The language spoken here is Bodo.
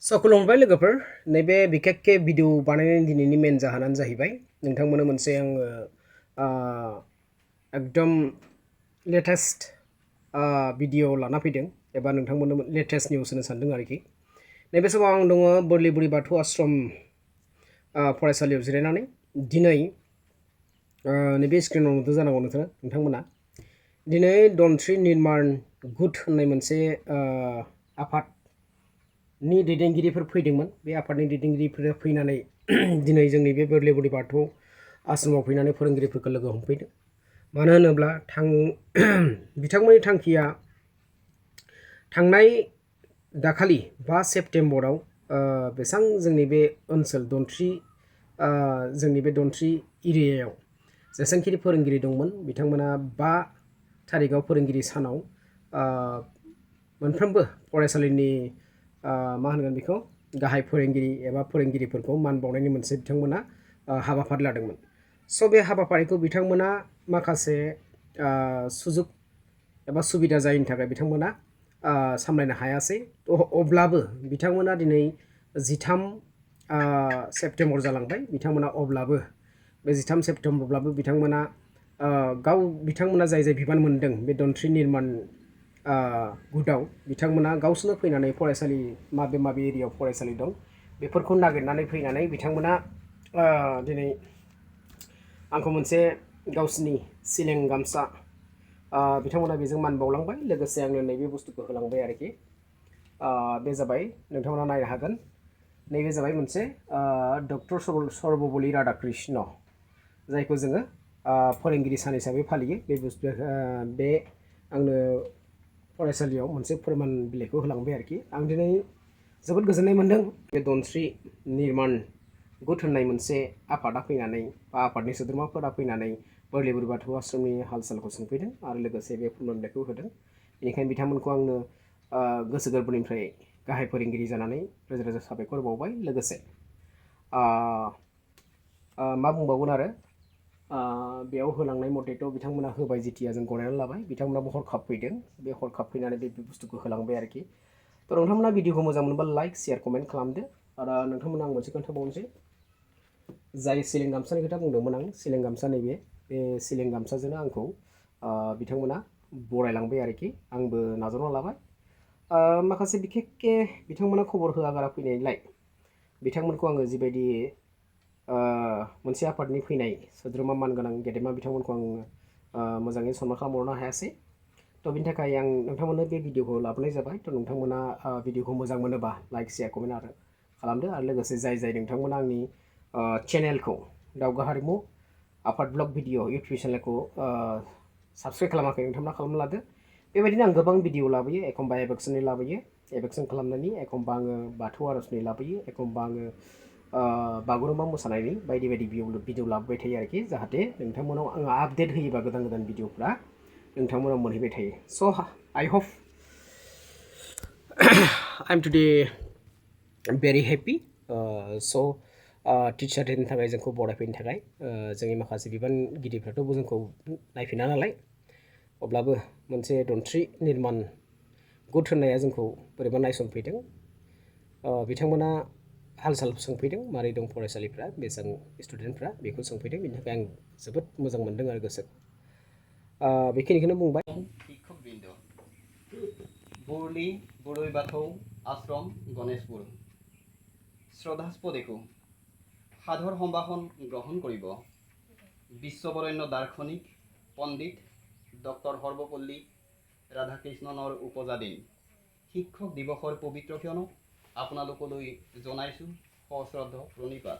खुलुमबाय लोगोफोर नैबे बिखेकके भिडिअ बानायनायनि दिनैनि मेन जाहोनानो जाहैबाय नोंथांमोननो मोनसे आङो एकदम लेटेस्ट भिडिअ लाना फैदों एबा नोंथांमोननो लेटेस्ट निउस होनो सानदों आरोखि नैबे समाव आं दङ बwrli burwi bathou ashram फरायसालियाव जिरायनानै दिनै नैबे स्क्रिनाव नुदों जानांगौ नोंथांमोना दिनै धनश्री निर्माण गुड होननाय मोनसे आफाद नि दैदेनगिरिफोर फैदोंमोन बे आफादनि दैदेनगिरिफोरा फैनानै दिनै जोंनि बे bwrli burwi bathou आश्रमाव फैनानै फोरोंगिरिफोरखौ लोगो हमफैदों मानो होनोब्ला बिथांमोननि थांखिया थांनाय दाखालि 5 सेप्तेम्बराव बेसां जोंनि बे ओनसोल जोंनि बे धनश्री एरियायाव जेसेबांखिनि फोरोंगिरि दंमोन बिथांमोना 5 थारिखआव फोरोंगिरि सानाव मोनफ्रोमबो फरायसालिनि मा होनगोन बेखौ गाहाय फोरोंगिरि एबा फोरोंगिरिफोरखौ मान बावनायनि मोनसे बिथांमोना हाबाफारि लादोंमोन स' बे हाबाफारिखौ बिथांमोना माखासे सुजुग एबा सुबिदा जायैनि थाखाय बिथांमोना सामलायनो हायासै अब्लाबो बिथांमोना दिनै 13 सेप्तेम्बर जालांबाय बिथांमोना अब्लाबो बे 13 सेप्तेम्बरब्लाबो बिथांमोना जाय बिबान मोनदों बे धनश्री निर्माण गुदाव बिथांमोना गावसोरनो फैनानै फरायसालि माबे एरियायाव फरायसालि दं बेफोरखौ नागिरनानै फैनानै बिथांमोना दिनै आंखौ मोनसे गावसिनि सिलें गामसा बिथांमोना बेजों मान बावलांबाय लोगोसे आंनो नैबे बुस्थुखौ होलांबाय आरोखि बे जाबाय नोंथांमोना नायनो हागोन नैबे जाबाय मोनसे डक्टर सर्वपल्ली राधाकृष्ण जायखौ जोङो फोरोंगिरि सान हिसाबै फालियो बे बुस्थु बे आंनो फरायसालियाव मोनसे फोरमान बिलाइखौ होलांबाय आरोखि आं दिनै जोबोद गोजोननाय मोन्दों बे धनश्री निर्माण गुड होननाय मोनसे आफादा फैनानै बा आफादनि सोद्रोमाफोरा फैनानै bwrli burwi bathou आश्रमनि हाल सालखौ सोंफैदों आरो लोगोसे बे फोरमान बिलाइखौ होदों बेनिखायनो बिथांमोनखौ आंनो गोसो गोरबोनिफ्राय गाहाय फोरोंगिरि जानानै रोजा रोजा साबायखर बावबाय लोगोसे मा बुंबावगोन आरो बेयाव होलांनाय मथेथ' बिथांमोना होबाय जेथिया जों गनायनानै लाबाय बिथांमोनाबो हरखाब फैदों बे हरखाब फैनानै बे बुस्थुखौ होलांबाय आरोखि थ' नोंथांमोना भिडिअखौ मोजां मोनोबा लाइक शेयार कमेन्ट खालामदो आरो नोंथांमोना आं मोनसे खोन्थाबावनोसै जाय सिलें गामसानि खोथा बुंदोंमोन आं सिलें गामसा नैबे बे सिलें गामसाजोंनो आंखौ बिथांमोना बरायलांबाय आरोखि आंबो नाजावना लाबाय माखासे बिखेकके बिथांमोना खबर होआगारा फैनायलाय बिथांमोनखौ आङो जिबायदि मोनसे आफादनि फैनाय सोद्रोमा मानगोनां गेदेमा बिथांमोनखौ आं मोजाङै सनमान खालामहरनो हायासै थ' बिनि थाखाय आं नोंथांमोननो बे भिडिअखौ लाबोनाय जाबाय थ' नोंथांमोना भिडिअखौ मोजां मोनोबा लाइक शेयार कमेन्ट आरो खालामदो आरो लोगोसे जाय नोंथांमोना आंनि चेनेलखौ दावगा हारिमु आफाद ब्लग भिडिअ इउटुब चेनेलखौ साबस्क्राइब खालामाखै नोंथांमोना खालामना लादो बेबायदिनो आं गोबां भिडिअ लाबोयो एखनबा एबेक्सननि लाबोयो एबेक्सन खालामनायनि एखनबा आङो बाथौ आर'जनि लाबोयो एखनबा आङो बागुरुम्बा मोसानायनि बायदि भिडिअ लाबोबाय थायो आरोखि जाहाथे नोंथांमोनाव आङो आपडेट होयोबा गोदान भिडिअफ्रा नोंथांमोनाव मोनहैबाय थायो स' I hope I'm today very happy so teacher Danny थाखाय जोंखौ बरायफैनो थाखाय जोंनि माखासे बिबानगिरिफ्राथ' जोंखौ नायफिना नालाय अब्लाबो मोनसे धनश्री निर्माण गुड होननाया जोंखौ बोरैबा नायसनफैदों बिथांमोना हाल साल सोंफैदों मारै दं फरायसालिफ्रा बेसेबां स्टुडेन्टफ्रा बेखौ सोंफैदों बिनि थाखाय आं जोबोद मोजां मोनदों आरो गोसो बेखिनिखौनो बुंबाय bwrli burwi bathou ashram Ganeshpur শ্ৰদ্ধাস্পদেকো সাধুৰ সম্ভাষণ গ্ৰহণ কৰিব বিশ্ববৰেণ্য দাৰ্শনিক পণ্ডিত ডক্টৰ সৰ্বপল্লী ৰাধাকৃষ্ণনৰ উপজা দিন শিক্ষক দিৱসৰ পবিত্ৰ ক্ষণত আপোনালোকলৈ জনাইছোঁ সশ্ৰদ্ধ প্ৰণিপাত।